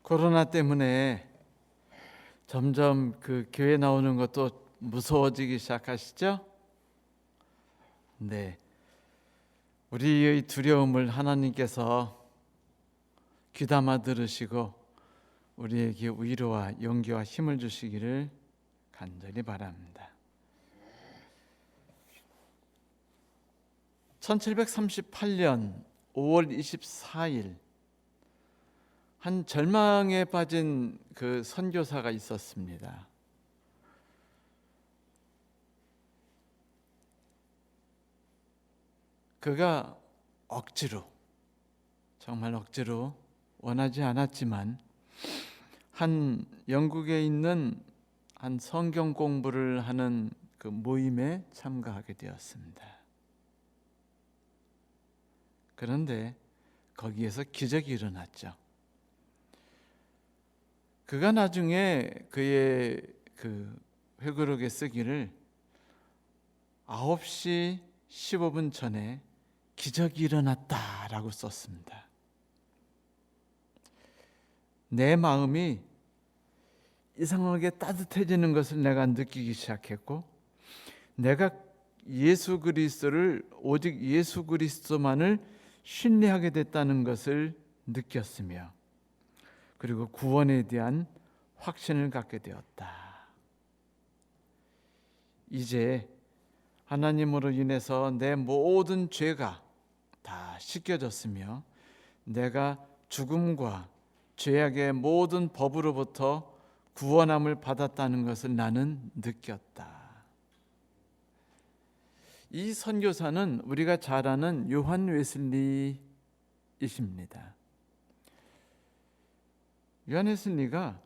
코로나 때문에 점점 교회 나오는 것도 무서워지기 시작하시죠? 네. 우리의 두려움을 하나님께서 귀담아 들으시고 우리에게 위로와 용기와 힘을 주시기를 간절히 바랍니다. 1738년 5월 24일 한 절망에 빠진 선교사가 있었습니다. 그가 정말 억지로 원하지 않았지만 한 영국에 있는 한 성경 공부를 하는 그 모임에 참가하게 되었습니다. 그런데 거기에서 기적이 일어났죠. 그가 나중에 그의 회고록에 쓰기를 9시 15분 전에 기적이 일어났다라고 썼습니다. 내 마음이 이상하게 따뜻해지는 것을 내가 느끼기 시작했고, 내가 예수 그리스도를 오직 예수 그리스도만을 신뢰하게 됐다는 것을 느꼈으며, 그리고 구원에 대한 확신을 갖게 되었다. 이제 하나님으로 인해서 내 모든 죄가 다 씻겨졌으며 내가 죽음과 죄악의 모든 법으로부터 구원함을 받았다는 것을 나는 느꼈다. 이 선교사는 우리가 잘 아는 요한 웨슬리이십니다. 요한 웨슬리가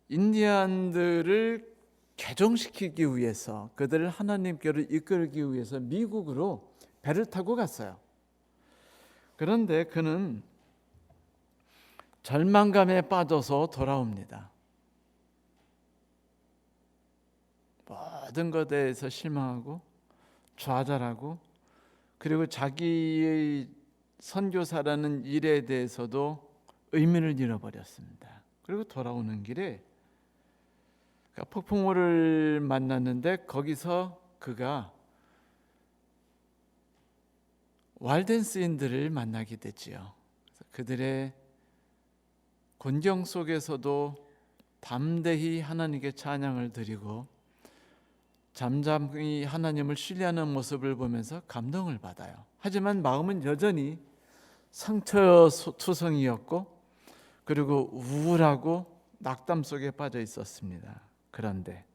인디안들을 개종시키기 위해서, 그들을 하나님께로 이끌기 위해서 미국으로 배를 타고 갔어요. 그런데 그는 절망감에 빠져서 돌아옵니다. 모든 것에 대해서 실망하고 좌절하고, 그리고 자기의 선교사라는 일에 대해서도 의미를 잃어버렸습니다. 그리고 돌아오는 길에 폭풍우를 만났는데 거기서 그가 walden스인들을 만나게 되지요. 그들의 곤경 속에서도 담대히 하나님께 찬양을 드리고 잠잠히 하나님을 신뢰하는 모습을 보면서 감동을 받아요. 하지만 마음은 여전히 상처투성이었고, 그리고 우울하고 낙담 속에 빠져 있었습니다. 그런데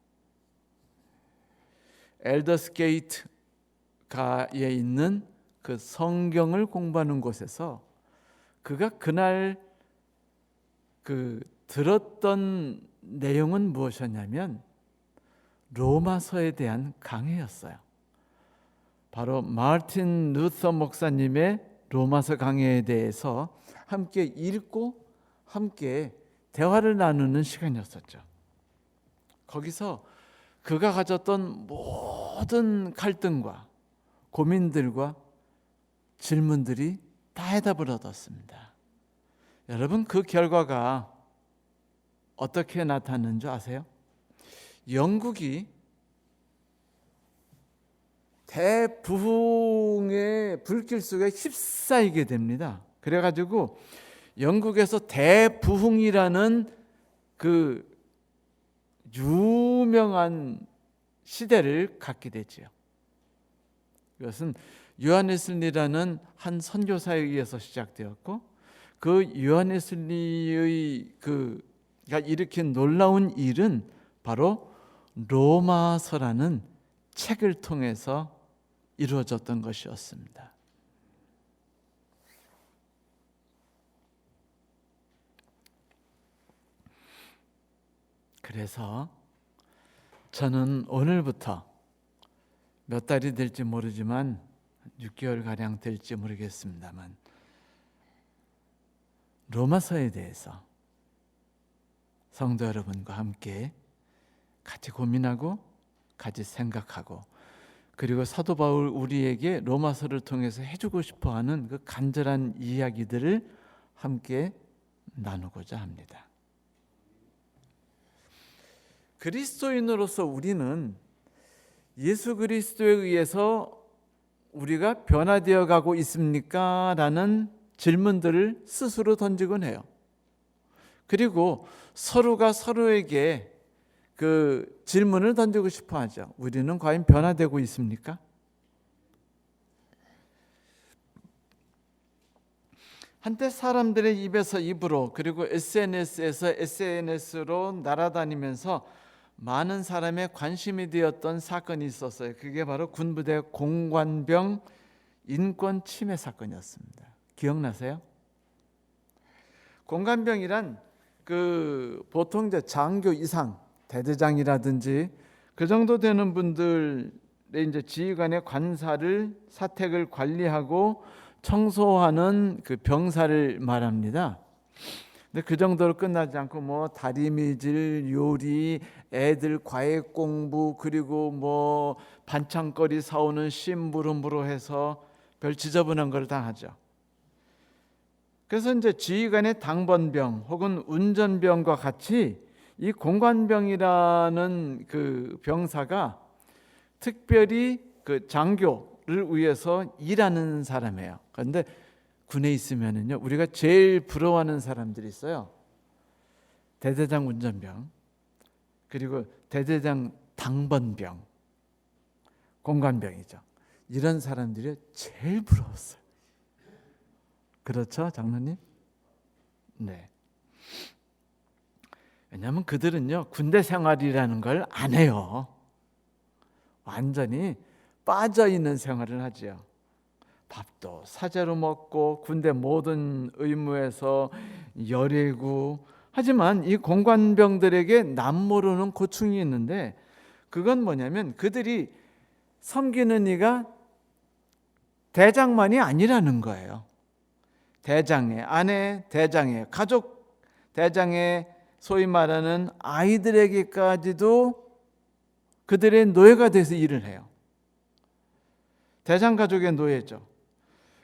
엘더스 게이트가에 있는 그 성경을 공부하는 곳에서 그가 그날 들었던 내용은 무엇이었냐면 로마서에 대한 강해였어요. 바로 마르틴 루터 목사님의 로마서 강해에 대해서 함께 읽고 함께 대화를 나누는 시간이었었죠. 거기서 그가 가졌던 모든 갈등과 고민들과 질문들이 다 해답을 얻었습니다. 여러분, 그 결과가 어떻게 나타났는 줄 아세요? 영국이 대부흥의 불길 속에 휩싸이게 됩니다. 그래가지고 영국에서 대부흥이라는 그 유명한 시대를 갖게 되지요. 이것은 요한 웨슬리라는 한 선교사에 의해서 시작되었고, 그 요한 웨슬리의 가 일으킨 놀라운 일은 바로 로마서라는 책을 통해서 이루어졌던 것이었습니다. 그래서 저는 오늘부터 몇 달이 될지 모르지만 6개월가량 될지 모르겠습니다만 로마서에 대해서 성도 여러분과 함께 같이 고민하고 같이 생각하고, 그리고 사도 바울 우리에게 로마서를 통해서 해주고 싶어하는 그 간절한 이야기들을 함께 나누고자 합니다. 그리스도인으로서 우리는 예수 그리스도에 의해서 우리가 변화되어 가고 있습니까? 라는 질문들을 스스로 던지곤 해요. 그리고 서로가 서로에게 그 질문을 던지고 싶어 하죠. 우리는 과연 변화되고 있습니까? 한때 사람들의 입에서 입으로 그리고 SNS에서 SNS로 날아다니면서 많은 사람의 관심이 되었던 사건이 있었어요. 그게 바로 군부대 공관병 인권 침해 사건이었습니다. 기억나세요? 공관병이란 그 보통 이제 장교 이상 대대장이라든지 그 정도 되는 분들의 이제 지휘관의 관사를 사택을 관리하고 청소하는 그 병사를 말합니다. 근데 그 정도로 끝나지 않고 뭐 다리미질, 요리, 애들 과외 공부, 그리고 뭐 반찬거리 사오는 심부름으로 해서 별 지저분한 걸 다 하죠. 그래서 이제 지휘관의 당번병 혹은 운전병과 같이 이 공관병이라는 그 병사가 특별히 그 장교를 위해서 일하는 사람이에요. 그런데 군에 있으면은요, 우리가 제일 부러워하는 사람들이 있어요. 대대장 운전병, 그리고 대대장 당번병, 공관병이죠. 이런 사람들이 제일 부러웠어요. 그렇죠, 장로님? 네. 왜냐하면 그들은요, 군대 생활이라는 걸 안 해요. 완전히 빠져 있는 생활을 하지요. 밥도 사제로 먹고 군대 모든 의무에서 열애고. 하지만 이 공관병들에게 남모르는 고충이 있는데, 그건 뭐냐면 그들이 섬기는 이가 대장만이 아니라는 거예요. 대장의 아내, 대장의 가족, 대장의 소위 말하는 아이들에게까지도 그들의 노예가 돼서 일을 해요. 대장 가족의 노예죠.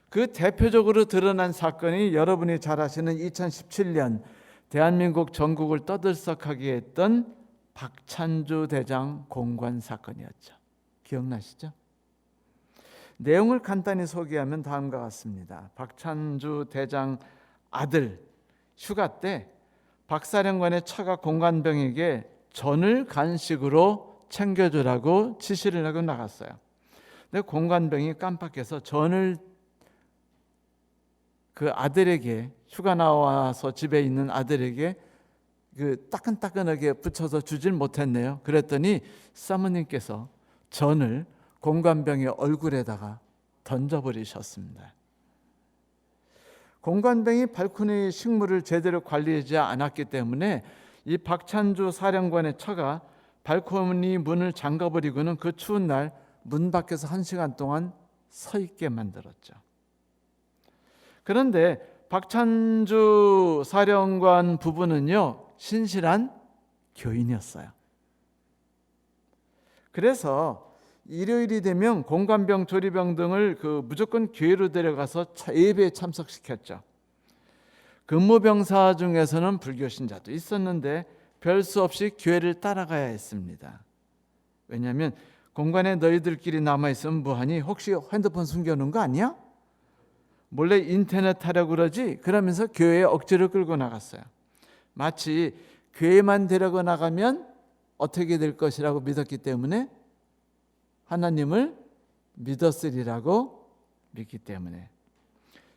그 대표적으로 드러난 사건이 여러분이 잘 아시는 2017년 대한민국 전국을 떠들썩하게 했던 박찬주 대장 공관 사건이었죠. 기억나시죠? 내용을 간단히 소개하면 다음과 같습니다. 박찬주 대장 아들 휴가 때 박사령관의 처가 공관병에게 전을 간식으로 챙겨주라고 지시를 하고 나갔어요. 근데 공관병이 깜빡해서 전을 그 아들에게, 휴가 나와서 집에 있는 아들에게 그 따끈따끈하게 붙여서 주질 못했네요. 그랬더니 사모님께서 전을 공관병의 얼굴에다가 던져버리셨습니다. 공관병이 발코니 식물을 제대로 관리하지 않았기 때문에 이 박찬주 사령관의 처가 발코니 문을 잠가버리고는 그 추운 날 문 밖에서 1시간 동안 서 있게 만들었죠. 그런데 박찬주 사령관 부부는요, 신실한 교인이었어요. 그래서 일요일이 되면 공관병, 조리병 등을 그 무조건 교회로 데려가서 예배에 참석시켰죠. 근무병사 중에서는 불교 신자도 있었는데 별 수 없이 교회를 따라가야 했습니다. 왜냐하면 공관에 너희들끼리 남아있으면 뭐하니? 혹시 핸드폰 숨겨놓은 거 아니야? 몰래 인터넷 하려고 그러지? 그러면서 교회에 억지로 끌고 나갔어요. 마치 교회만 데리고 나가면 어떻게 될 것이라고 믿었기 때문에, 하나님을 믿었으리라고 믿기 때문에.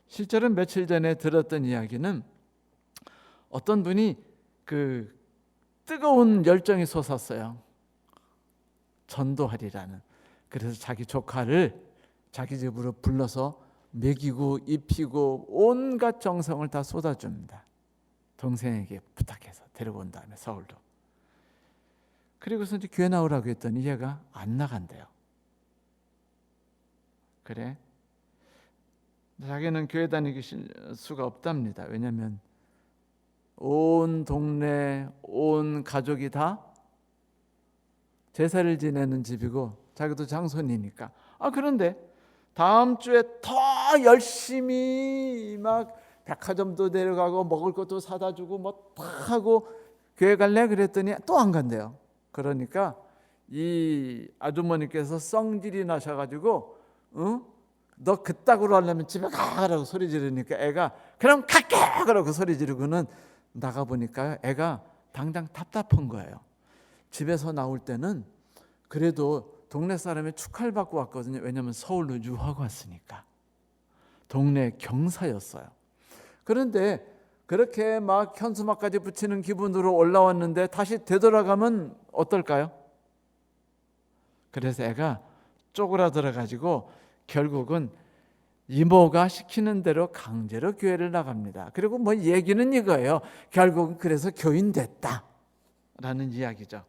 실제로 며칠 전에 들었던 이야기는 어떤 분이 그 뜨거운 열정이 솟았어요. 전도하리라는. 그래서 자기 조카를 자기 집으로 불러서 먹이고 입히고 온갖 정성을 다 쏟아줍니다. 동생에게 부탁해서 데리고 온 다음에 서울로. 그리고서 이제 교회 나오라고 했더니 얘가 안 나간대요. 그래? 자기는 교회 다니기 수가 없답니다. 왜냐하면 온 동네, 온 가족이 다 제사를 지내는 집이고 자기도 장손이니까. 그런데 다음 주에 더 열심히 막 백화점도 내려가고 먹을 것도 사다 주고 뭐 다 하고 교회 갈래? 그랬더니 또 안 간대요. 그러니까 이 아주머니께서 성질이 나셔가지고 너 그따구로 하려면 집에 가라고 소리 지르니까 애가 그럼 갈게! 그러고 소리 지르고는 나가보니까 애가 당장 답답한 거예요. 집에서 나올 때는 그래도 동네 사람이 축하를 받고 왔거든요. 왜냐하면 서울로 유학 왔으니까. 동네 경사였어요. 그런데 그렇게 막 현수막까지 붙이는 기분으로 올라왔는데 다시 되돌아가면 어떨까요? 그래서 애가 쪼그라들어 가지고 결국은 이모가 시키는 대로 강제로 교회를 나갑니다. 그리고 뭐 얘기는 이거예요. 결국은 그래서 교인 됐다라는 이야기죠.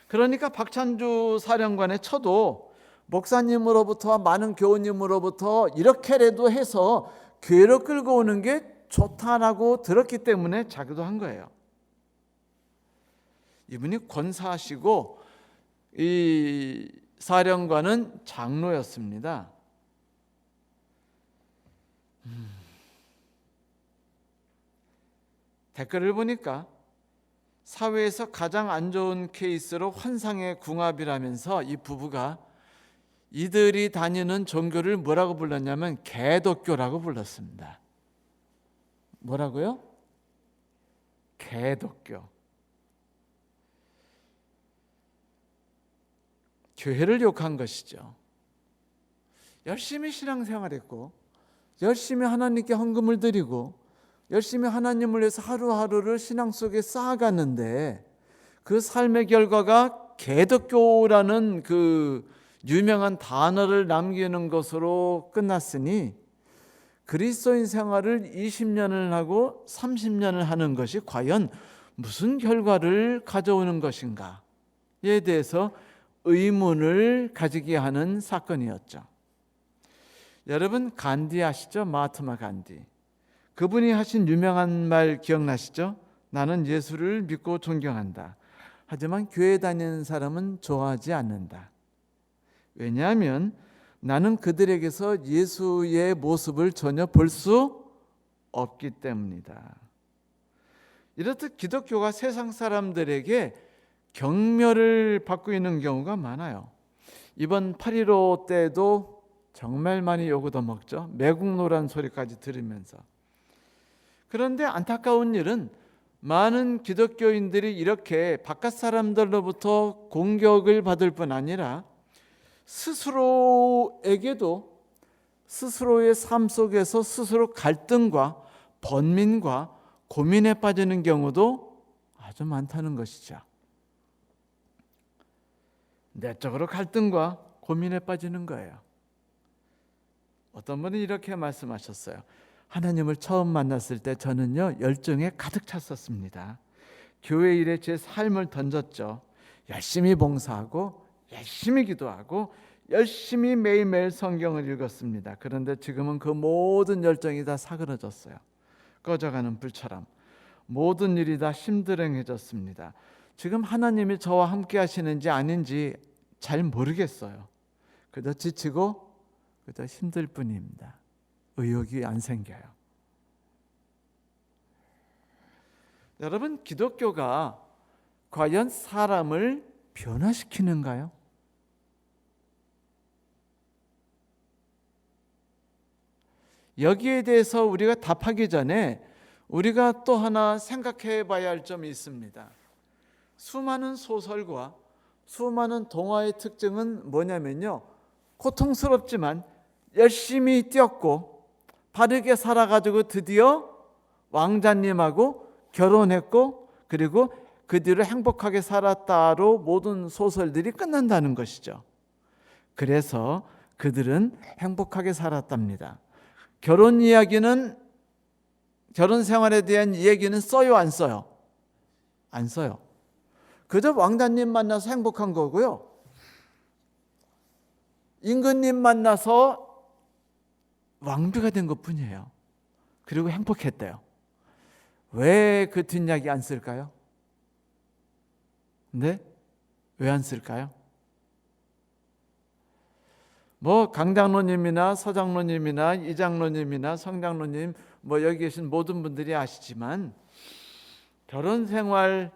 그러니까 박찬주 사령관의 처도 목사님으로부터 많은 교우님으로부터 이렇게라도 해서 교회로 끌고 오는 게 좋다라고 들었기 때문에 자기도 한 거예요. 이분이 권사하시고 이 사령관은 장로였습니다. 댓글을 보니까 사회에서 가장 안 좋은 케이스로 환상의 궁합이라면서 이 부부가 이들이 다니는 종교를 뭐라고 불렀냐면 개독교라고 불렀습니다. 뭐라고요? 개독교. 교회를 욕한 것이죠. 열심히 신앙생활했고 열심히 하나님께 헌금을 드리고 열심히 하나님을 위해서 하루하루를 신앙 속에 쌓아갔는데 그 삶의 결과가 개독교라는 그 유명한 단어를 남기는 것으로 끝났으니 그리스도인 생활을 20년을 하고 30년을 하는 것이 과연 무슨 결과를 가져오는 것인가에 대해서 의문을 가지게 하는 사건이었죠. 여러분 간디 아시죠? 마하트마 간디. 그분이 하신 유명한 말 기억나시죠? 나는 예수를 믿고 존경한다. 하지만 교회 다니는 사람은 좋아하지 않는다. 왜냐하면 나는 그들에게서 예수의 모습을 전혀 볼 수 없기 때문이다. 이렇듯 기독교가 세상 사람들에게 경멸을 받고 있는 경우가 많아요. 이번 8.15 때도 정말 많이 욕 얻어먹죠. 매국노란 소리까지 들으면서. 그런데 안타까운 일은 많은 기독교인들이 이렇게 바깥 사람들로부터 공격을 받을 뿐 아니라 스스로에게도 스스로의 삶 속에서 스스로 갈등과 번민과 고민에 빠지는 경우도 아주 많다는 것이죠. 내적으로 갈등과 고민에 빠지는 거예요. 어떤 분은 이렇게 말씀하셨어요. 하나님을 처음 만났을 때 저는요 열정에 가득 찼었습니다. 교회 일에 제 삶을 던졌죠. 열심히 봉사하고 열심히 기도하고 열심히 매일매일 성경을 읽었습니다. 그런데 지금은 그 모든 열정이 다 사그러졌어요. 꺼져가는 불처럼 모든 일이 다 심드렁해졌습니다. 지금 하나님이 저와 함께 하시는지 아닌지 잘 모르겠어요. 그저 지치고 그저 힘들 뿐입니다. 의욕이 안 생겨요. 여러분, 기독교가 과연 사람을 변화시키는가요? 여기에 대해서 우리가 답하기 전에 우리가 또 하나 생각해 봐야 할 점이 있습니다. 수많은 소설과 수많은 동화의 특징은 뭐냐면요, 고통스럽지만 열심히 뛰었고 바르게 살아가지고 드디어 왕자님하고 결혼했고 그리고 그 뒤로 행복하게 살았다로 모든 소설들이 끝난다는 것이죠. 그래서 그들은 행복하게 살았답니다. 결혼 이야기는, 결혼 생활에 대한 이야기는 써요, 안 써요? 안 써요. 그저 왕자님 만나서 행복한 거고요, 임금님 만나서 왕비가 된 것뿐이에요. 그리고 행복했대요. 왜 그 뒷이야기 안 쓸까요? 네? 왜 안 쓸까요? 뭐 강장로님이나 서장로님이나 이장로님이나 성장로님 뭐 여기 계신 모든 분들이 아시지만 결혼 생활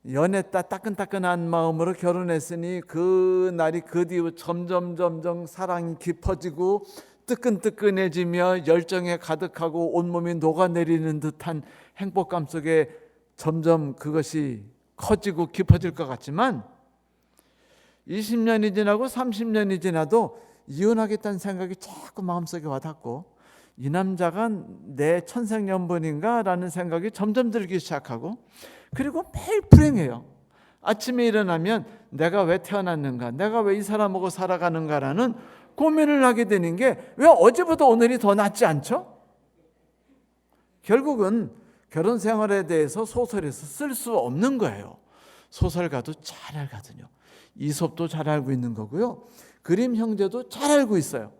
연했다 따끈따끈한 마음으로 결혼했으니 그 날이 그 뒤로 점점 사랑이 깊어지고 뜨끈뜨끈해지며 열정에 가득하고 온몸이 녹아내리는 듯한 행복감 속에 점점 그것이 커지고 깊어질 것 같지만 20년이 지나고 30년이 지나도 이혼하겠다는 생각이 자꾸 마음속에 와닿고 이 남자가 내 천생연분인가 라는 생각이 점점 들기 시작하고 그리고 매일 불행해요. 아침에 일어나면 내가 왜 태어났는가, 내가 왜 이 사람하고 살아가는가라는 고민을 하게 되는 게 왜 어제보다 오늘이 더 낫지 않죠? 결국은 결혼 생활에 대해서 소설에서 쓸 수 없는 거예요. 소설가도 잘 알거든요. 이솝도 잘 알고 있는 거고요. 그림 형제도 잘 알고 있어요.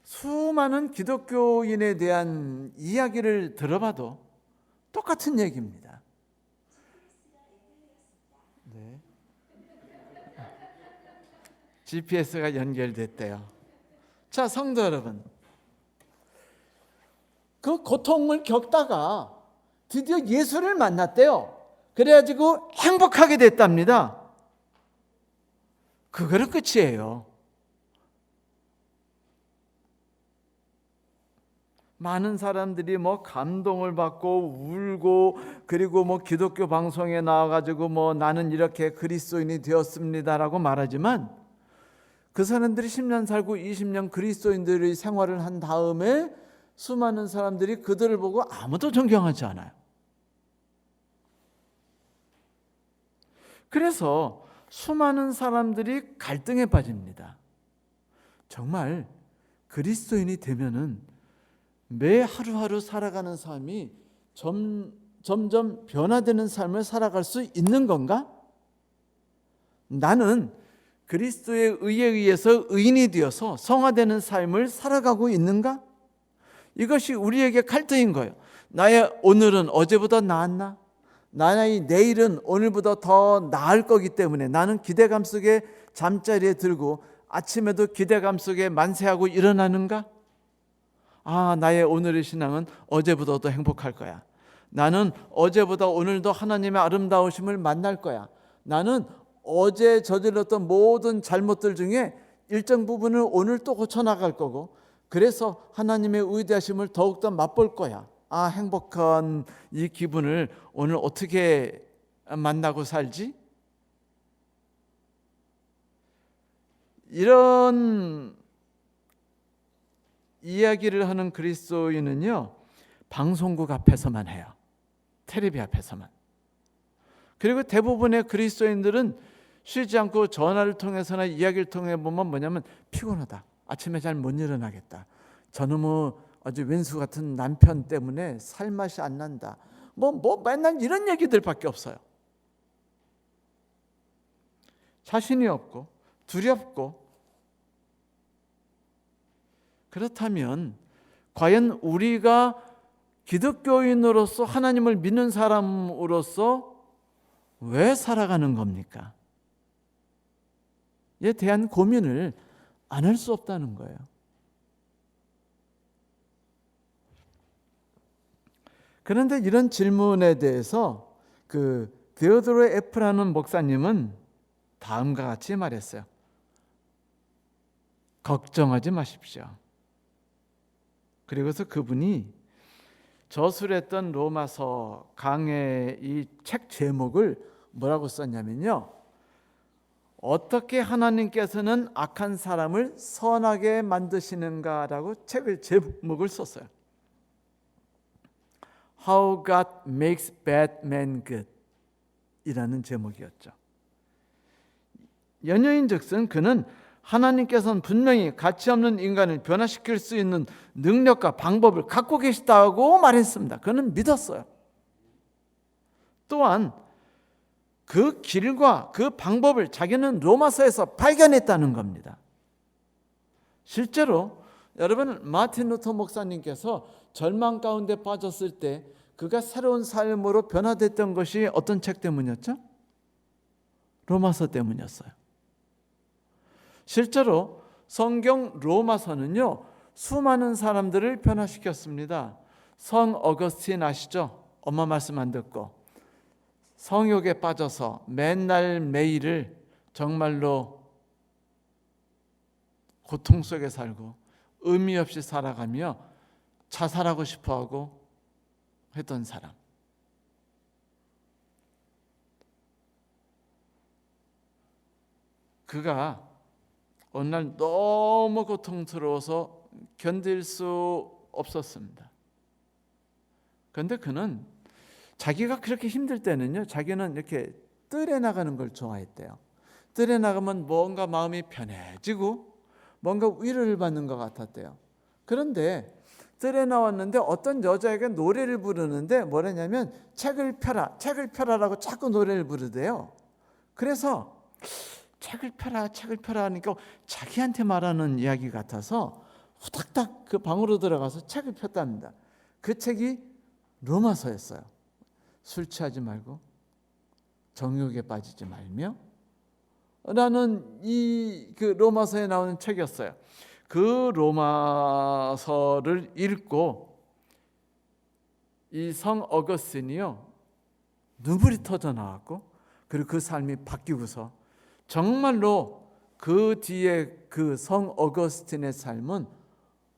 수많은 기독교인에 대한 이야기를 들어봐도 똑같은 얘기입니다. 네. GPS가 연결됐대요. 자, 성도 여러분, 그 고통을 겪다가 드디어 예수를 만났대요. 그래가지고 행복하게 됐답니다. 그거는 끝이에요. 많은 사람들이 뭐 감동을 받고 울고 그리고 뭐 기독교 방송에 나와가지고 뭐 나는 이렇게 그리스도인이 되었습니다라고 말하지만 그 사람들이 10년 살고 20년 그리스도인들의 생활을 한 다음에 수많은 사람들이 그들을 보고 아무도 존경하지 않아요. 그래서 수많은 사람들이 갈등에 빠집니다. 정말 그리스도인이 되면은 매 하루하루 살아가는 삶이 점점 변화되는 삶을 살아갈 수 있는 건가? 나는 그리스도의 의에 의해서 의인이 되어서 성화되는 삶을 살아가고 있는가? 이것이 우리에게 갈등인 거예요. 나의 오늘은 어제보다 나았나? 나의 내일은 오늘보다 더 나을 거기 때문에 나는 기대감 속에 잠자리에 들고 아침에도 기대감 속에 만세하고 일어나는가? 나의 오늘의 신앙은 어제보다 더 행복할 거야. 나는 어제보다 오늘도 하나님의 아름다우심을 만날 거야. 나는 어제 저질렀던 모든 잘못들 중에 일정 부분을 오늘 또 고쳐나갈 거고 그래서 하나님의 위대하심을 더욱더 맛볼 거야. 행복한 이 기분을 오늘 어떻게 만나고 살지? 이런 이야기를 하는 그리스도인은요, 방송국 앞에서만 해요. 텔레비 앞에서만. 그리고 대부분의 그리스도인들은 쉬지 않고 전화를 통해서나 이야기를 통해 보면 뭐냐면 피곤하다. 아침에 잘 못 일어나겠다. 저놈의 아주 왼수 같은 남편 때문에 살맛이 안 난다. 뭐 맨날 이런 얘기들밖에 없어요. 자신이 없고 두렵고. 그렇다면 과연 우리가 기독교인으로서 하나님을 믿는 사람으로서 왜 살아가는 겁니까? 이에 대한 고민을 안 할 수 없다는 거예요. 그런데 이런 질문에 대해서 그 데오도로 F라는 목사님은 다음과 같이 말했어요. 걱정하지 마십시오. 그리고서 그분이 저술했던 로마서 강의 이 책 제목을 뭐라고 썼냐면요, 어떻게 하나님께서는 악한 사람을 선하게 만드시는가라고 책을 제목을 썼어요. How God makes bad men good 이라는 제목이었죠. 연유인즉슨 그는 하나님께서는 분명히 가치 없는 인간을 변화시킬 수 있는 능력과 방법을 갖고 계시다고 말했습니다. 그는 믿었어요. 또한 그 길과 그 방법을 자기는 로마서에서 발견했다는 겁니다. 실제로 여러분, 마틴 루터 목사님께서 절망 가운데 빠졌을 때 그가 새로운 삶으로 변화됐던 것이 어떤 책 때문이었죠? 로마서 때문이었어요. 실제로 성경 로마서는요, 수많은 사람들을 변화시켰습니다. 성 어거스틴 아시죠? 엄마 말씀 안 듣고 성욕에 빠져서 맨날 매일을 정말로 고통 속에 살고 의미 없이 살아가며 자살하고 싶어하고 했던 사람. 그가 어느 날 너무 고통스러워서 견딜 수 없었습니다. 그런데 그는 자기가 그렇게 힘들 때는요, 자기는 이렇게 뜰에 나가는 걸 좋아했대요. 뜰에 나가면 뭔가 마음이 편해지고 뭔가 위로를 받는 것 같았대요. 그런데 뜰에 나왔는데 어떤 여자에게 노래를 부르는데 뭐라냐면 책을 펴라라고 자꾸 노래를 부르대요. 그래서 책을 펴라 하니까 자기한테 말하는 이야기 같아서 후닥닥 그 방으로 들어가서 책을 폈답니다. 그 책이 로마서였어요. 술 취하지 말고 정욕에 빠지지 말며 라는 이 그 로마서에 나오는 책이었어요. 그 로마서를 읽고 이 성 어거스틴이요, 눈물이 터져 나왔고, 그리고 그 삶이 바뀌고서 정말로 그 뒤에 그 성 어거스틴의 삶은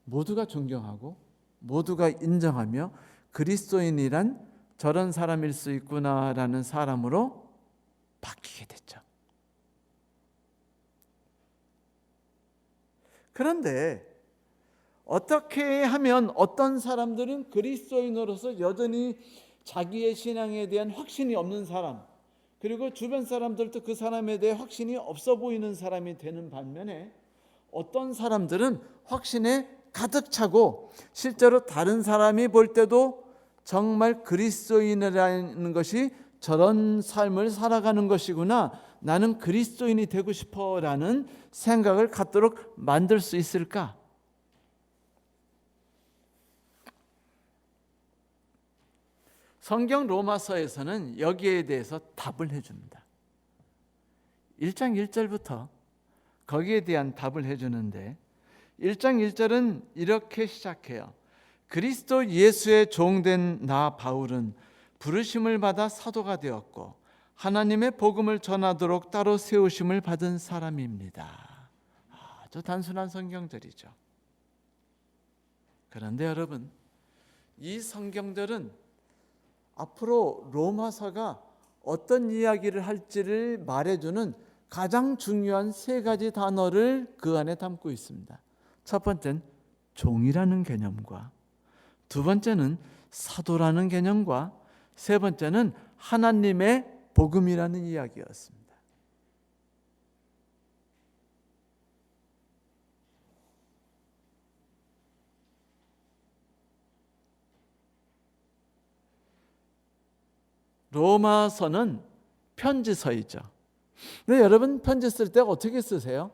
모두가 존경하고 모두가 인정하며 그리스도인이란 저런 사람일 수 있구나라는 사람으로 바뀌게 됐죠. 그런데 어떻게 하면 어떤 사람들은 그리스도인으로서 여전히 자기의 신앙에 대한 확신이 없는 사람, 그리고 주변 사람들도 그 사람에 대해 확신이 없어 보이는 사람이 되는 반면에, 어떤 사람들은 확신에 가득 차고 실제로 다른 사람이 볼 때도 정말 그리스도인이라는 것이 저런 삶을 살아가는 것이구나, 나는 그리스도인이 되고 싶어라는 생각을 갖도록 만들 수 있을까? 성경 로마서에서는 여기에 대해서 답을 해줍니다. 1장 1절부터 거기에 대한 답을 해주는데, 1장 1절은 이렇게 시작해요. 그리스도 예수의 종된 나 바울은 부르심을 받아 사도가 되었고 하나님의 복음을 전하도록 따로 세우심을 받은 사람입니다. 아주 단순한 성경절이죠. 그런데 여러분, 이 성경절은 앞으로 로마서가 어떤 이야기를 할지를 말해주는 가장 중요한 세 가지 단어를 그 안에 담고 있습니다. 첫 번째는 종이라는 개념과, 두 번째는 사도라는 개념과, 세 번째는 하나님의 복음이라는 이야기였습니다. 로마서는 편지서이죠. 근데 여러분, 편지 쓸 때 어떻게 쓰세요?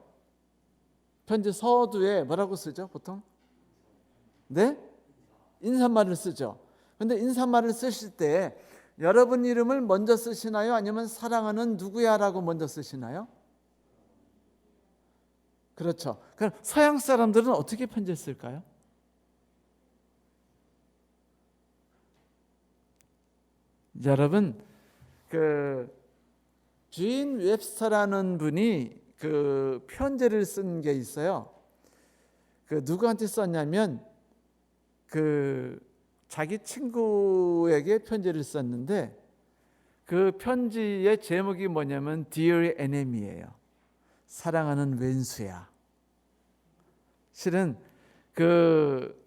편지 서두에 뭐라고 쓰죠, 보통? 네? 인사말을 쓰죠. 근데 인사말을 쓰실 때 여러분 이름을 먼저 쓰시나요? 아니면 사랑하는 누구야라고 먼저 쓰시나요? 그렇죠. 그럼 서양 사람들은 어떻게 편지를 쓸까요? 여러분, 그 주인 웹스터라는 분이 그 편지를 쓴 게 있어요. 그 누구한테 썼냐면 그 자기 친구에게 편지를 썼는데, 그 편지의 제목이 뭐냐면 Dear Enemy예요. 사랑하는 왼수야. 실은 그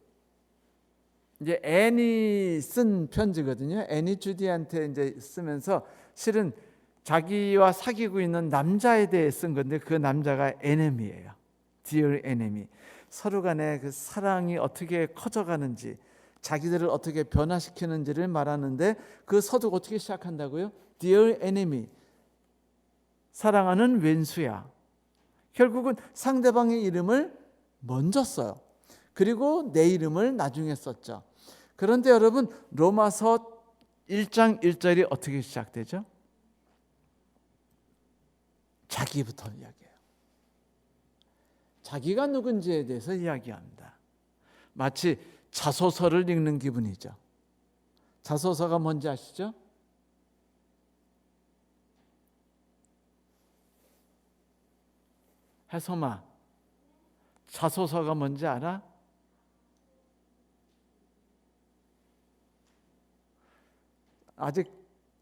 이제 애니 쓴 편지거든요. 애니 주디한테 이제 쓰면서 실은 자기와 사귀고 있는 남자에 대해 쓴 건데, 그 남자가 에네미예요. Dear Enemy. 서로 간에 그 사랑이 어떻게 커져가는지, 자기들을 어떻게 변화시키는지를 말하는데, 그 서두가 어떻게 시작한다고요? Dear Enemy. 사랑하는 왼수야. 결국은 상대방의 이름을 먼저 써요. 그리고 내 이름을 나중에 썼죠. 그런데 여러분, 로마서 1장 1절이 어떻게 시작되죠? 자기부터 이야기해요. 자기가 누군지에 대해서 이야기합니다. 마치 자소서를 읽는 기분이죠. 자소서가 뭔지 아시죠? 해솜아, 자소서가 뭔지 알아? 아직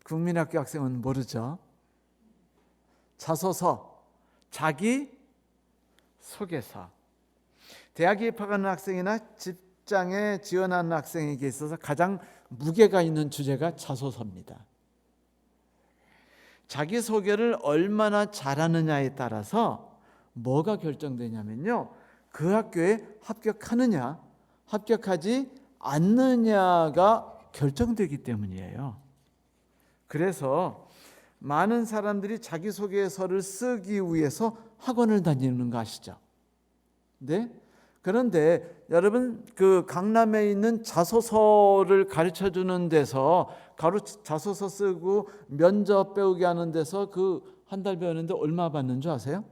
국민학교 학생은 모르죠. 자소서, 자기 소개서. 대학에 입학하는 학생이나 직장에 지원하는 학생에게 있어서 가장 무게가 있는 주제가 자소서입니다. 자기 소개를 얼마나 잘하느냐에 따라서 뭐가 결정되냐면요, 그 학교에 합격하느냐 합격하지 않느냐가 결정되기 때문이에요. 그래서 많은 사람들이 자기소개서를 쓰기 위해서 학원을 다니는 거 아시죠? 네? 그런데 여러분, 그 강남에 있는 자소서를 가르쳐 주는 데서 자소서 쓰고 면접 배우게 하는 데서 그 한 달 배우는데 얼마 받는 줄 아세요?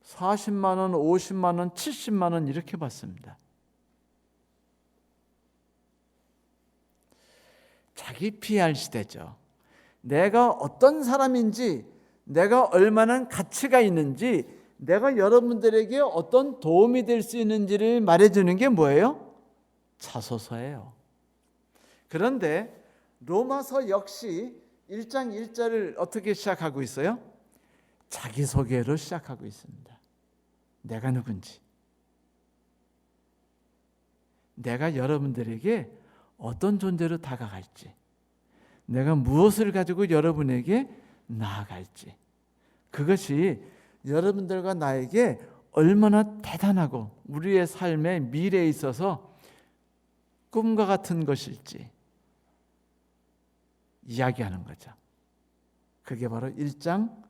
40만 원, 50만 원, 70만 원 이렇게 받습니다. 자기 PR 시대죠. 내가 어떤 사람인지, 내가 얼마나 가치가 있는지, 내가 여러분들에게 어떤 도움이 될 수 있는지를 말해주는 게 뭐예요? 자소서예요. 그런데 로마서 역시 1장 1절을 어떻게 시작하고 있어요? 자기소개로 시작하고 있습니다. 내가 누군지, 내가 여러분들에게 어떤 존재로 다가갈지, 내가 무엇을 가지고 여러분에게 나아갈지, 그것이 여러분들과 나에게 얼마나 대단하고 우리의 삶의 미래에 있어서 꿈과 같은 것일지 이야기하는 거죠. 그게 바로 1장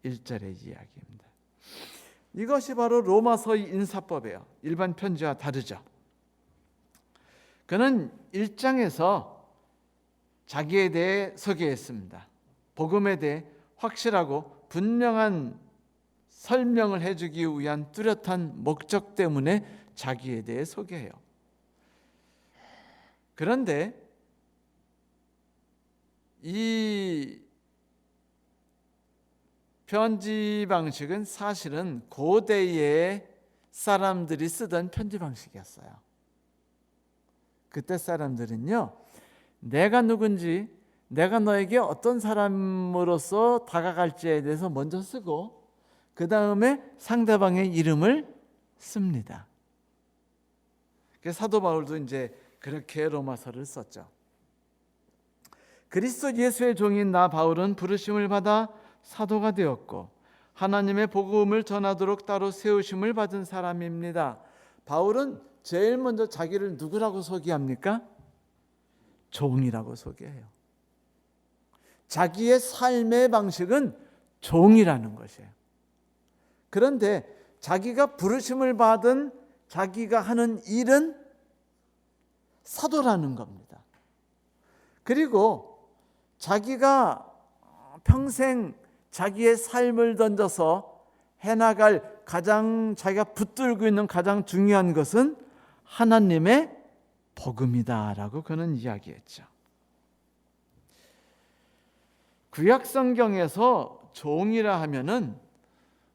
1절의 이야기입니다. 이것이 바로 로마서의 인사법이에요. 일반 편지와 다르죠. 그는 1장에서 자기에 대해 소개했습니다. 복음에 대해 확실하고 분명한 설명을 해주기 위한 뚜렷한 목적 때문에 자기에 대해 소개해요. 그런데 이 편지 방식은 사실은 고대의 사람들이 쓰던 편지 방식이었어요. 그때 사람들은요, 내가 누군지, 내가 너에게 어떤 사람으로서 다가갈지에 대해서 먼저 쓰고 그 다음에 상대방의 이름을 씁니다. 그래서 사도 바울도 이제 그렇게 로마서를 썼죠. 그리스도 예수의 종인 나 바울은 부르심을 받아 사도가 되었고 하나님의 복음을 전하도록 따로 세우심을 받은 사람입니다. 바울은 제일 먼저 자기를 누구라고 소개합니까? 종이라고 소개해요. 자기의 삶의 방식은 종이라는 것이에요. 그런데 자기가 부르심을 받은 자기가 하는 일은 사도라는 겁니다. 그리고 자기가 평생 자기의 삶을 던져서 해나갈 가장 자기가 붙들고 있는 가장 중요한 것은 하나님의 복음이다라고 그는 이야기했죠. 구약 성경에서 종이라 하면은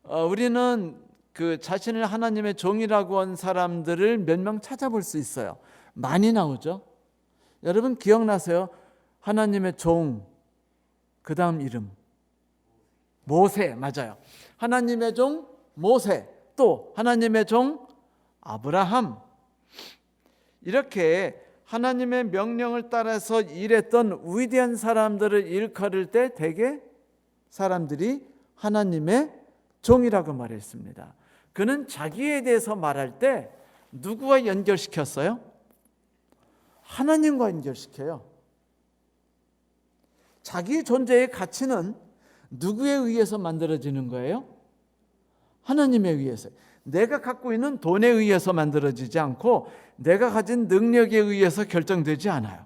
우리는 그 자신을 하나님의 종이라고 한 사람들을 몇 명 찾아볼 수 있어요. 많이 나오죠. 여러분 기억나세요? 하나님의 종, 그 다음 이름 모세, 맞아요. 하나님의 종 모세, 또 하나님의 종 아브라함. 이렇게 하나님의 명령을 따라서 일했던 위대한 사람들을 일컬을 때 대개 사람들이 하나님의 종이라고 말했습니다. 그는 자기에 대해서 말할 때 누구와 연결시켰어요? 하나님과 연결시켜요. 자기 존재의 가치는 누구에 의해서 만들어지는 거예요? 하나님에 의해서. 내가 갖고 있는 돈에 의해서 만들어지지 않고 내가 가진 능력에 의해서 결정되지 않아요.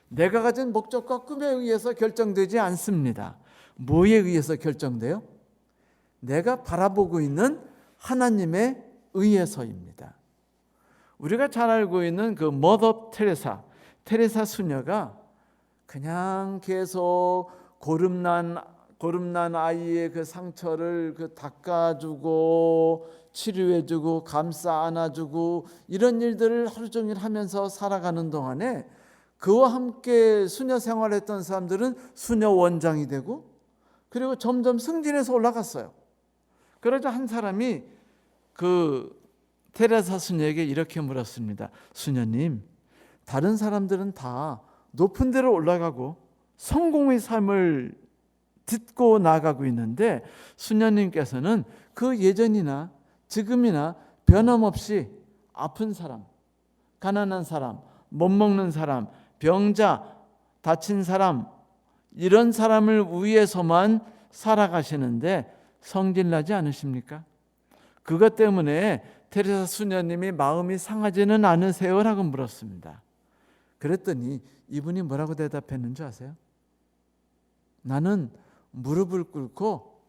내가 가진 목적과 꿈에 의해서 결정되지 않습니다. 뭐에 의해서 결정돼요? 내가 바라보고 있는 하나님에 의해서입니다. 우리가 잘 알고 있는 그 머더 테레사 수녀가 그냥 계속 고름난 아이의 그 상처를 닦아주고 치료해주고 감싸 안아주고 이런 일들을 하루 종일 하면서 살아가는 동안에 그와 함께 수녀 생활했던 사람들은 수녀 원장이 되고 그리고 점점 승진해서 올라갔어요. 그러자 한 사람이 그 테레사 수녀에게 이렇게 물었습니다. 수녀님, 다른 사람들은 다 높은 데로 올라가고 성공의 삶을 딛고 나아가고 있는데 수녀님께서는 그 예전이나 지금이나 변함없이 아픈 사람, 가난한 사람, 못 먹는 사람, 병자, 다친 사람 이런 사람을 위해서만 살아가시는데 성질나지 않으십니까? 그것 때문에 테레사 수녀님이 마음이 상하지는 않으세요? 라고 물었습니다. 그랬더니 이분이 뭐라고 대답했는지 아세요? 나는 무릎을 꿇고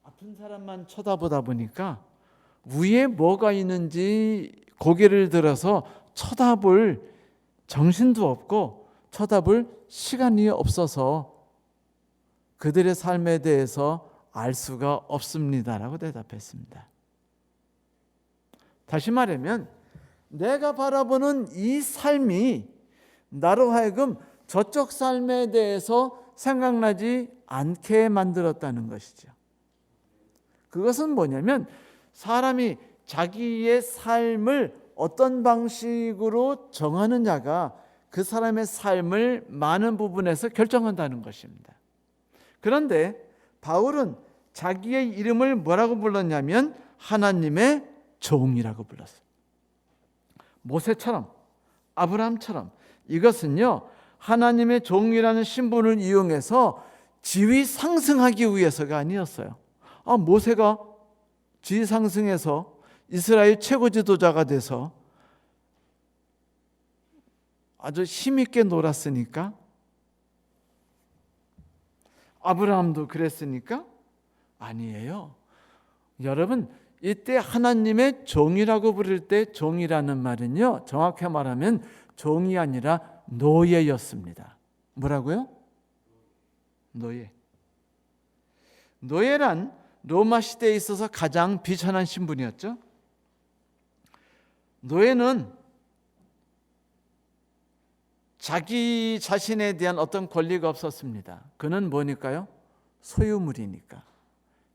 아픈 사람만 쳐다보다 보니까 위에 뭐가 있는지 고개를 들어서 쳐다볼 정신도 없고 쳐다볼 시간이 없어서 그들의 삶에 대해서 알 수가 없습니다라고 대답했습니다. 다시 말하면 내가 바라보는 이 삶이 나로 하여금 저쪽 삶에 대해서 생각나지 않게 만들었다는 것이죠. 그것은 뭐냐면 사람이 자기의 삶을 어떤 방식으로 정하느냐가 그 사람의 삶을 많은 부분에서 결정한다는 것입니다. 그런데 바울은 자기의 이름을 뭐라고 불렀냐면 하나님의 종이라고 불렀어요. 모세처럼 아브라함처럼 이것은요 하나님의 종이라는 신분을 이용해서 지위 상승하기 위해서가 아니었어요. 모세가 지위 상승해서 이스라엘 최고 지도자가 돼서 아주 힘있게 놀았으니까 아브라함도 그랬으니까 아니에요. 여러분 이때 하나님의 종이라고 부를 때 종이라는 말은요 정확히 말하면 종이 아니라 노예였습니다. 뭐라고요? 노예. 노예란 로마 시대에 있어서 가장 비천한 신분이었죠. 노예는 자기 자신에 대한 어떤 권리가 없었습니다. 그는 뭐니까요? 소유물이니까.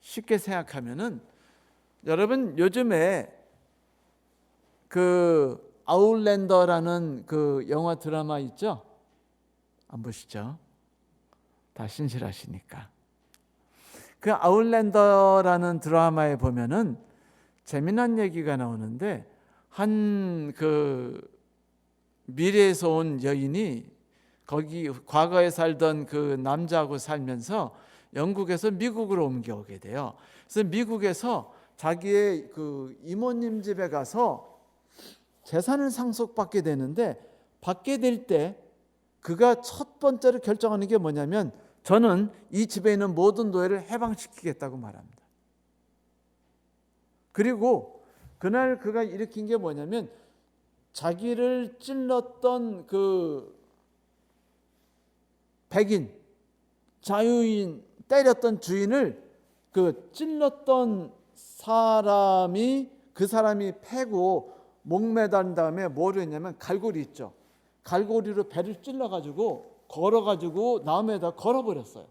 쉽게 생각하면은 여러분 요즘에 그 아웃랜더라는 그 영화 드라마 있죠? 안 보시죠? 다 신실하시니까. 그 아웃랜더라는 드라마에 보면은 재미난 얘기가 나오는데 한 그 미래에서 온 여인이 거기 과거에 살던 그 남자하고 살면서 영국에서 미국으로 옮겨오게 돼요. 그래서 미국에서 자기의 그 이모님 집에 가서 재산을 상속받게 되는데 받게 될 때 그가 첫 번째로 결정하는 게 뭐냐면 저는 이 집에 있는 모든 노예를 해방시키겠다고 말합니다. 그리고 그날 그가 일으킨 게 뭐냐면 자기를 찔렀던 그 백인, 자유인, 때렸던 주인을 그 찔렀던 사람이 그 사람이 패고 목매단 다음에 뭐를 했냐면 갈고리 있죠. 갈고리로 배를 찔러가지고 걸어가지고 나무에다 걸어버렸어요.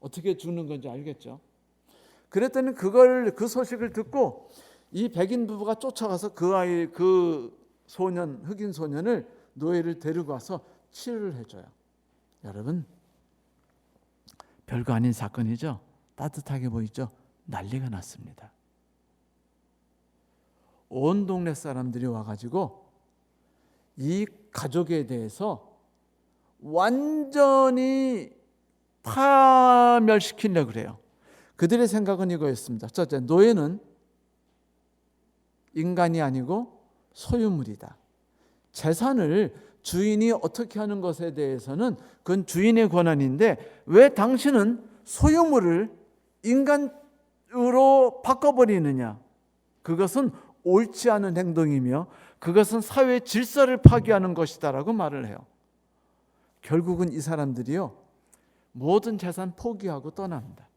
어떻게 죽는 건지 알겠죠? 그랬더니 그 소식을 듣고 이 백인 부부가 쫓아가서 그 소년, 흑인 소년을 노예를 데리고 와서 치료를 해줘요. 여러분, 별거 아닌 사건이죠? 따뜻하게 보이죠? 난리가 났습니다. 온 동네 사람들이 와가지고 이 가족에 대해서 완전히 파멸시키려고 그래요. 그들의 생각은 이거였습니다. 첫째, 노예는 인간이 아니고 소유물이다. 재산을 주인이 어떻게 하는 것에 대해서는 그건 주인의 권한인데 왜 당신은 소유물을 인간으로 바꿔버리느냐? 그것은 옳지 않은 행동이며 그것은 사회의 질서를 파괴하는 것이다라고 말을 해요. 결국은 이 사람들이요, 모든 재산 포기하고 떠납니다.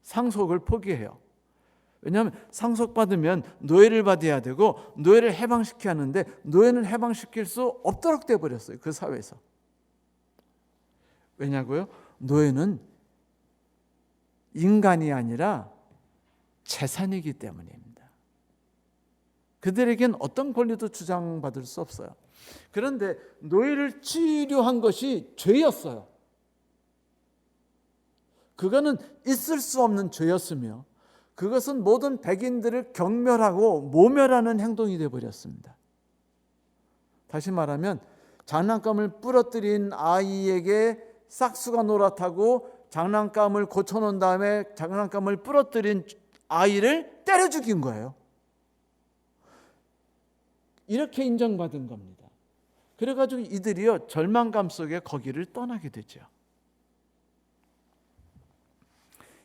상속을 포기해요. 왜냐하면 상속받으면 노예를 받아야 되고 노예를 해방시켜야 하는데 노예는 해방시킬 수 없도록 돼버렸어요. 그 사회에서. 왜냐고요? 노예는 인간이 아니라 재산이기 때문입니다. 그들에겐 어떤 권리도 주장받을 수 없어요. 그런데 노예를 치료한 것이 죄였어요. 그거는 있을 수 없는 죄였으며 그것은 모든 백인들을 경멸하고 모멸하는 행동이 되어버렸습니다. 다시 말하면 장난감을 부러뜨린 아이에게 싹수가 노랗다고 장난감을 고쳐놓은 다음에 장난감을 부러뜨린 아이를 때려 죽인 거예요. 이렇게 인정받은 겁니다. 그래가지고 이들이요, 절망감 속에 거기를 떠나게 되죠.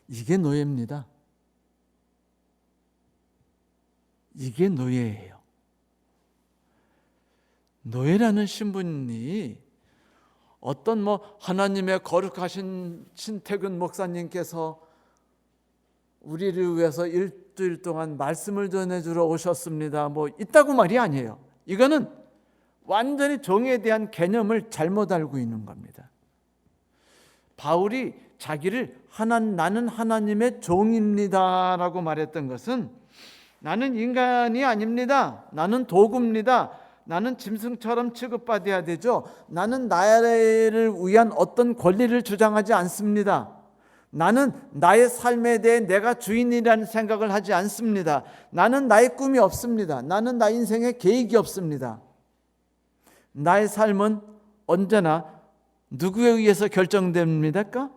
이게 노예입니다. 이게 노예예요. 노예라는 신분이 어떤 하나님의 거룩하신 신태근 목사님께서 우리를 위해서 일주일 동안 말씀을 전해주러 오셨습니다. 있다고 말이 아니에요. 이거는 완전히 종에 대한 개념을 잘못 알고 있는 겁니다. 바울이 자기를 나는 하나님의 종입니다라고 말했던 것은 나는 인간이 아닙니다. 나는 도구입니다. 나는 짐승처럼 취급받아야 되죠. 나는 나를 위한 어떤 권리를 주장하지 않습니다. 나는 나의 삶에 대해 내가 주인이라는 생각을 하지 않습니다. 나는 나의 꿈이 없습니다. 나는 나의 인생에 계획이 없습니다. 나의 삶은 언제나 누구에 의해서 결정됩니까?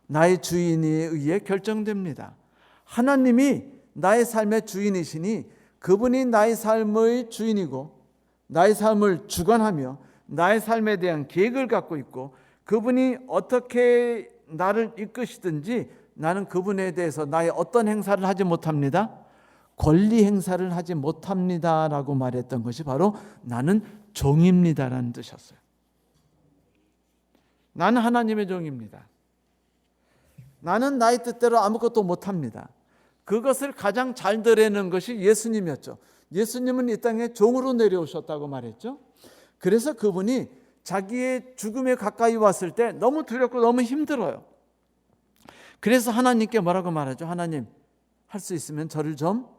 나의 주인에 의해 결정됩니다. 하나님이 나의 삶의 주인이시니 그분이 나의 삶의 주인이고 나의 삶을 주관하며 나의 삶에 대한 계획을 갖고 있고 그분이 어떻게 나를 이끄시든지 나는 그분에 대해서 나의 어떤 행사를 하지 못합니다. 권리 행사를 하지 못합니다라고 말했던 것이 바로 나는 종입니다라는 뜻이었어요. 나는 하나님의 종입니다. 나는 나의 뜻대로 아무것도 못합니다. 그것을 가장 잘 드러내는 것이 예수님이었죠. 예수님은 이 땅에 종으로 내려오셨다고 말했죠. 그래서 그분이 자기의 죽음에 가까이 왔을 때 너무 두렵고 너무 힘들어요. 그래서 하나님께 뭐라고 말하죠? 하나님, 할 수 있으면 저를 좀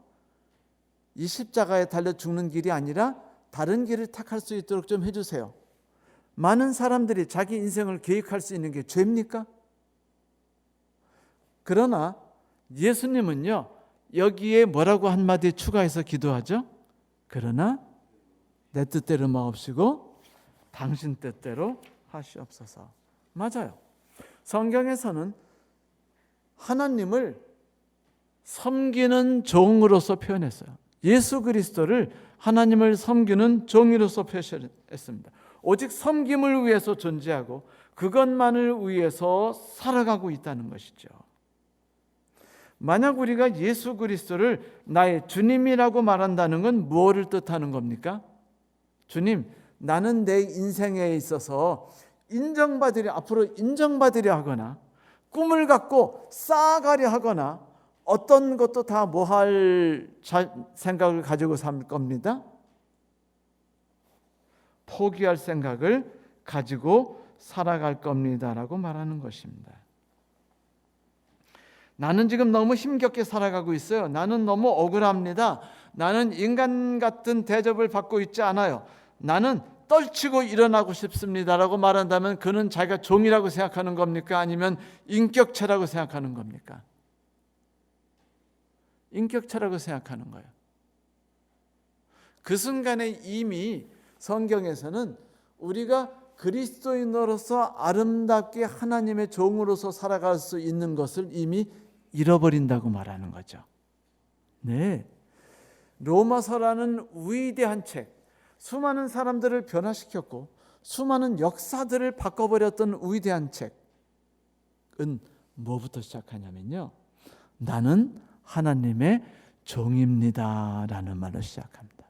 이 십자가에 달려 죽는 길이 아니라 다른 길을 택할 수 있도록 좀 해주세요. 많은 사람들이 자기 인생을 계획할 수 있는 게 죄입니까? 그러나 예수님은요, 여기에 뭐라고 한마디 추가해서 기도하죠? 그러나 내 뜻대로 마옵시고 당신 뜻대로 하시옵소서. 맞아요. 성경에서는 하나님을 섬기는 종으로서 표현했어요. 예수 그리스도를 하나님을 섬기는 종으로서 표현했습니다. 오직 섬김을 위해서 존재하고 그것만을 위해서 살아가고 있다는 것이죠. 만약 우리가 예수 그리스도를 나의 주님이라고 말한다는 건 무엇을 뜻하는 겁니까? 주님, 나는 내 인생에 있어서 앞으로 인정받으려 하거나 꿈을 갖고 쌓아가려 하거나 어떤 것도 다 할 생각을 가지고 살 겁니다. 포기할 생각을 가지고 살아갈 겁니다라고 말하는 것입니다. 나는 지금 너무 힘겹게 살아가고 있어요. 나는 너무 억울합니다. 나는 인간 같은 대접을 받고 있지 않아요. 나는 떨치고 일어나고 싶습니다라고 말한다면 그는 자기가 종이라고 생각하는 겁니까? 아니면 인격체라고 생각하는 겁니까? 인격체라고 생각하는 거예요. 그 순간에 이미 성경에서는 우리가 그리스도인으로서 아름답게 하나님의 종으로서 살아갈 수 있는 것을 이미 잃어버린다고 말하는 거죠. 네, 로마서라는 위대한 책, 수많은 사람들을 변화시켰고 수많은 역사들을 바꿔버렸던 위대한 책은 뭐부터 시작하냐면요, 나는 하나님의 종입니다 라는 말로 시작합니다.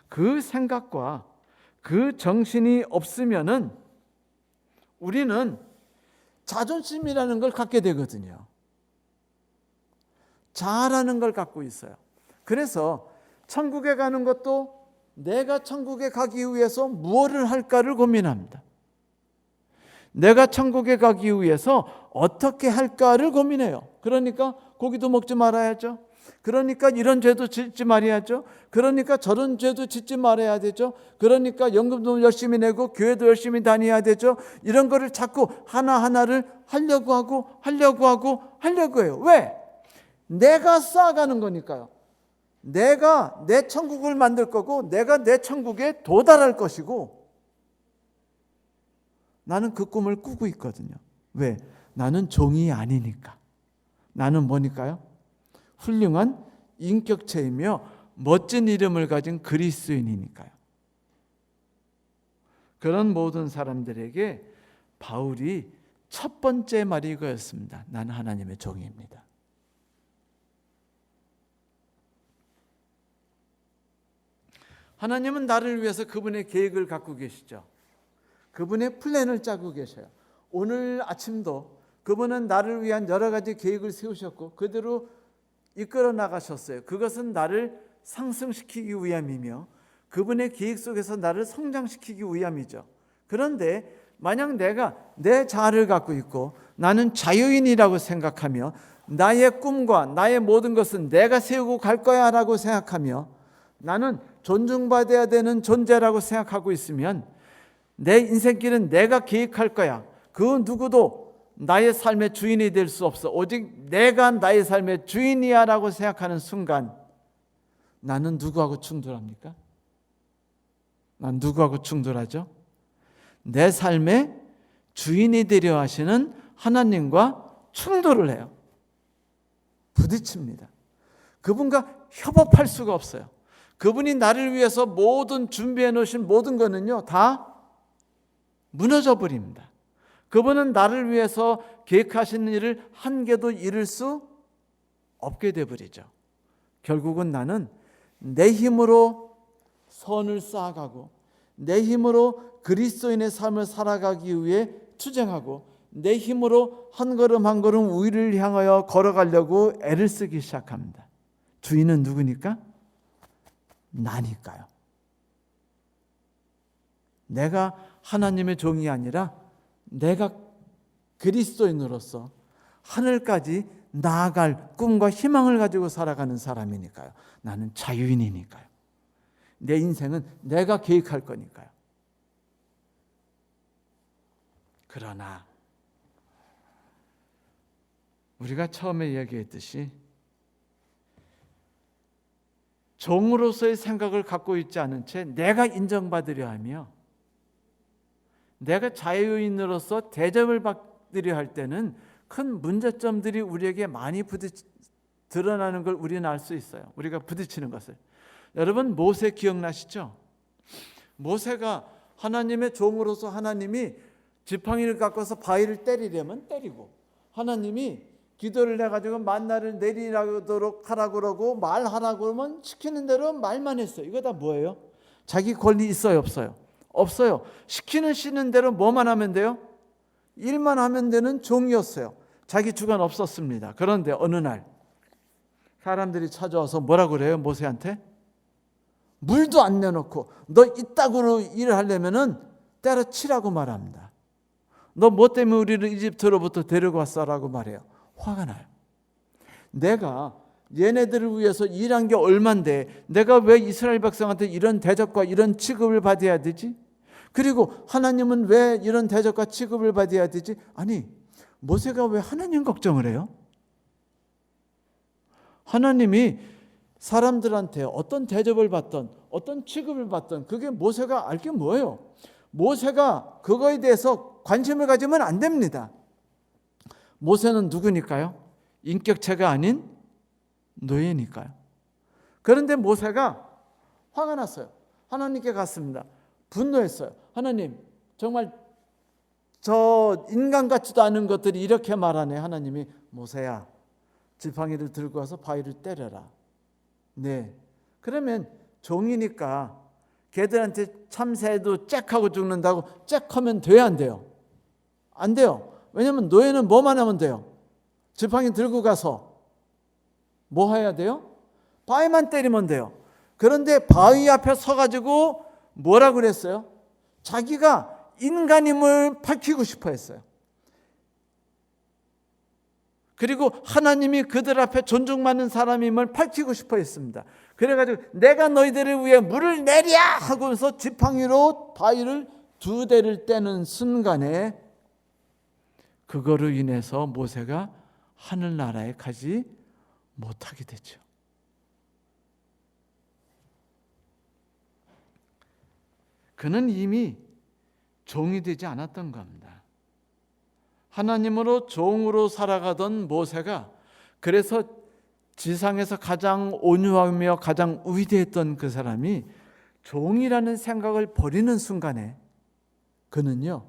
그 생각과 그 정신이 없으면은 우리는 자존심이라는 걸 갖게 되거든요. 자아라는 걸 갖고 있어요. 그래서 천국에 가는 것도 내가 천국에 가기 위해서 무엇을 할까를 고민합니다. 내가 천국에 가기 위해서 어떻게 할까를 고민해요. 그러니까 고기도 먹지 말아야죠. 그러니까 이런 죄도 짓지 말아야죠. 그러니까 저런 죄도 짓지 말아야 되죠. 그러니까 연금도 열심히 내고 교회도 열심히 다녀야 되죠. 이런 거를 자꾸 하나하나를 하려고 해요. 왜? 내가 쌓아가는 거니까요. 내가 내 천국을 만들 거고 내가 내 천국에 도달할 것이고 나는 그 꿈을 꾸고 있거든요. 왜? 나는 종이 아니니까. 나는 뭐니까요? 훌륭한 인격체이며 멋진 이름을 가진 그리스도인이니까요. 그런 모든 사람들에게 바울이 첫 번째 말이 이거였습니다. 나는 하나님의 종입니다. 하나님은 나를 위해서 그분의 계획을 갖고 계시죠. 그분의 플랜을 짜고 계셔요. 오늘 아침도 그분은 나를 위한 여러 가지 계획을 세우셨고 그대로 이끌어 나가셨어요. 그것은 나를 상승시키기 위함이며 그분의 계획 속에서 나를 성장시키기 위함이죠. 그런데 만약 내가 내 자아를 갖고 있고 나는 자유인이라고 생각하며 나의 꿈과 나의 모든 것은 내가 세우고 갈 거야 라고 생각하며 나는 존중받아야 되는 존재라고 생각하고 있으면 내 인생길은 내가 계획할 거야. 그 누구도 나의 삶의 주인이 될 수 없어. 오직 내가 나의 삶의 주인이야 라고 생각하는 순간 나는 누구하고 충돌합니까? 난 누구하고 충돌하죠? 내 삶의 주인이 되려 하시는 하나님과 충돌을 해요. 부딪힙니다. 그분과 협업할 수가 없어요. 그분이 나를 위해서 모든 준비해 놓으신 모든 거는요 다 무너져 버립니다. 그분은 나를 위해서 계획하시는 일을 한 개도 이룰 수 없게 되어버리죠. 결국은 나는 내 힘으로 선을 쌓아가고 내 힘으로 그리스도인의 삶을 살아가기 위해 투쟁하고 내 힘으로 한 걸음 한 걸음 위를 향하여 걸어가려고 애를 쓰기 시작합니다. 주인은 누구니까? 나니까요. 내가 하나님의 종이 아니라 내가 그리스도인으로서 하늘까지 나아갈 꿈과 희망을 가지고 살아가는 사람이니까요. 나는 자유인이니까요. 내 인생은 내가 계획할 거니까요. 그러나 우리가 처음에 얘기했듯이 종으로서의 생각을 갖고 있지 않은 채 내가 인정받으려 하며 내가 자유인으로서 대접을 받으려 할 때는 큰 문제점들이 우리에게 많이 드러나는 걸 우리는 알 수 있어요. 우리가 부딪히는 것을. 여러분 모세 기억나시죠? 모세가 하나님의 종으로서 하나님이 지팡이를 갖고서 바위를 때리려면 때리고 하나님이 기도를 해가지고 만나를 내리도록 하라고 그러고 말하라고 그러면 시키는 대로 말만 했어요. 이거 다 뭐예요? 자기 권리 있어요 없어요? 없어요. 시키는 대로 뭐만 하면 돼요? 일만 하면 되는 종이었어요. 자기 주관 없었습니다. 그런데 어느 날 사람들이 찾아와서 뭐라고 그래요? 모세한테 물도 안 내놓고 너 이따구로 일을 하려면은 때려치라고 말합니다. 너 뭐 때문에 우리를 이집트로부터 데리고 왔어라고 말해요. 화가 나요. 내가 얘네들을 위해서 일한 게 얼만데 내가 왜 이스라엘 백성한테 이런 대접과 이런 취급을 받아야 되지? 그리고 하나님은 왜 이런 대접과 취급을 받아야 되지? 아니 모세가 왜 하나님 걱정을 해요? 하나님이 사람들한테 어떤 대접을 받던 어떤 취급을 받던 그게 모세가 알 게 뭐예요? 모세가 그거에 대해서 관심을 가지면 안 됩니다. 모세는 누구니까요? 인격체가 아닌 노예니까요. 그런데 모세가 화가 났어요. 하나님께 갔습니다. 분노했어요. 하나님, 정말 저 인간 같지도 않은 것들이 이렇게 말하네. 하나님이, 모세야, 지팡이를 들고 와서 바위를 때려라. 네. 그러면 종이니까 걔들한테 참새도 짹하고 죽는다고 짹하면 돼야 안 돼요? 안 돼요. 왜냐하면 노예는 뭐만 하면 돼요? 지팡이 들고 가서 뭐 해야 돼요? 바위만 때리면 돼요. 그런데 바위 앞에 서가지고 뭐라고 그랬어요? 자기가 인간임을 밝히고 싶어 했어요. 그리고 하나님이 그들 앞에 존중받는 사람임을 밝히고 싶어 했습니다. 그래가지고 내가 너희들을 위해 물을 내랴 하고서 지팡이로 바위를 2대를 떼는 순간에 그거로 인해서 모세가 하늘나라에 가지 못하게 되죠. 그는 이미 종이 되지 않았던 겁니다. 하나님으로 종으로 살아가던 모세가, 그래서 지상에서 가장 온유하며 가장 위대했던 그 사람이 종이라는 생각을 버리는 순간에 그는요,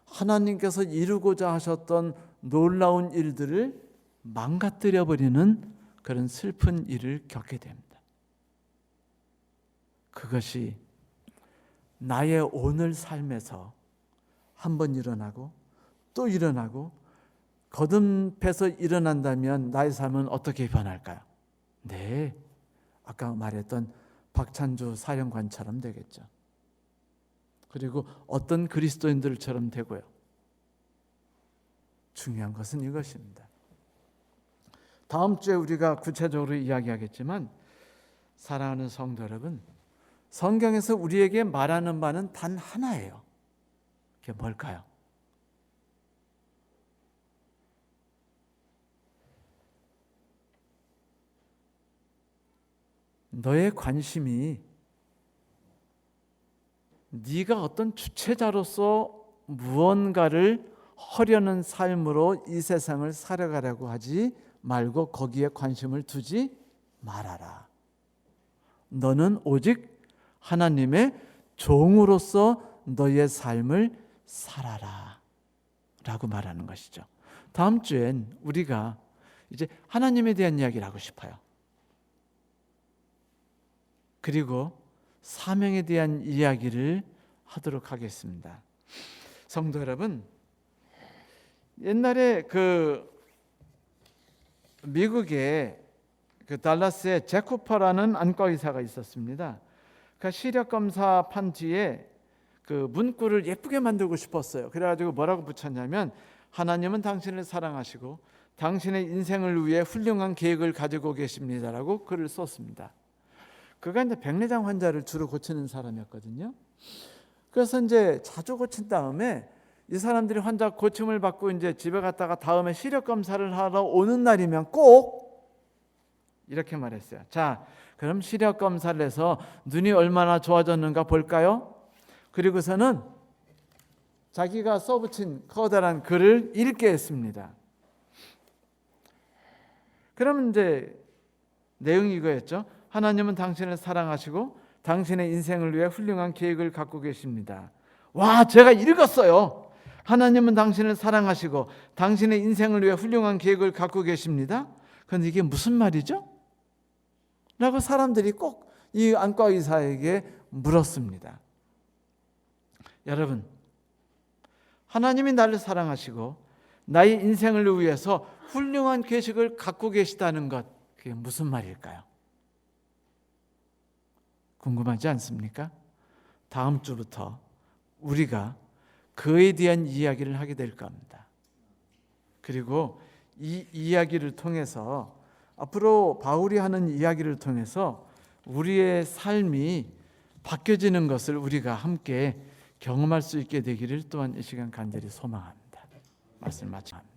하나님께서 이루고자 하셨던 놀라운 일들을 망가뜨려 버리는 그런 슬픈 일을 겪게 됩니다. 그것이 나의 오늘 삶에서 한번 일어나고 또 일어나고 거듭해서 일어난다면 나의 삶은 어떻게 변할까요? 네, 아까 말했던 박찬주 사령관처럼 되겠죠. 그리고 어떤 그리스도인들처럼 되고요. 중요한 것은 이것입니다. 다음 주에 우리가 구체적으로 이야기하겠지만, 사랑하는 성도 여러분, 성경에서 우리에게 말하는 바는 단 하나예요. 그게 뭘까요? 너의 관심이 네가 어떤 주체자로서 무언가를 하려는 삶으로 이 세상을 살아가려고 하지 말고 거기에 관심을 두지 말아라. 너는 오직 하나님의 종으로서 너의 삶을 살아라 라고 말하는 것이죠. 다음 주엔 우리가 이제 하나님에 대한 이야기를 하고 싶어요. 그리고 사명에 대한 이야기를 하도록 하겠습니다. 성도 여러분, 옛날에 미국의 달라스에 제쿠퍼라는 안과 의사가 있었습니다. 그 시력 검사판 뒤에 그 문구를 예쁘게 만들고 싶었어요. 그래가지고 뭐라고 붙였냐면, 하나님은 당신을 사랑하시고 당신의 인생을 위해 훌륭한 계획을 가지고 계십니다라고 글을 썼습니다. 그가 이제 백내장 환자를 주로 고치는 사람이었거든요. 그래서 이제 자주 고친 다음에 이 사람들이 환자 고침을 받고 이제 집에 갔다가 다음에 시력 검사를 하러 오는 날이면 꼭 이렇게 말했어요. 자, 그럼 시력 검사를 해서 눈이 얼마나 좋아졌는가 볼까요? 그리고서는 자기가 써붙인 커다란 글을 읽게 했습니다. 그러면 이제 내용이 이거였죠. 하나님은 당신을 사랑하시고 당신의 인생을 위해 훌륭한 계획을 갖고 계십니다. 와, 제가 읽었어요. 하나님은 당신을 사랑하시고 당신의 인생을 위해 훌륭한 계획을 갖고 계십니다. 그런데 이게 무슨 말이죠? 라고 사람들이 꼭 이 안과 의사에게 물었습니다. 여러분, 하나님이 나를 사랑하시고 나의 인생을 위해서 훌륭한 계획을 갖고 계시다는 것, 그게 무슨 말일까요? 궁금하지 않습니까? 다음 주부터 우리가 그에 대한 이야기를 하게 될 겁니다. 그리고 이 이야기를 통해서, 앞으로 바울이 하는 이야기를 통해서 우리의 삶이 바뀌어지는 것을 우리가 함께 경험할 수 있게 되기를 또한 이 시간 간절히 소망합니다. 말씀 마칩니다.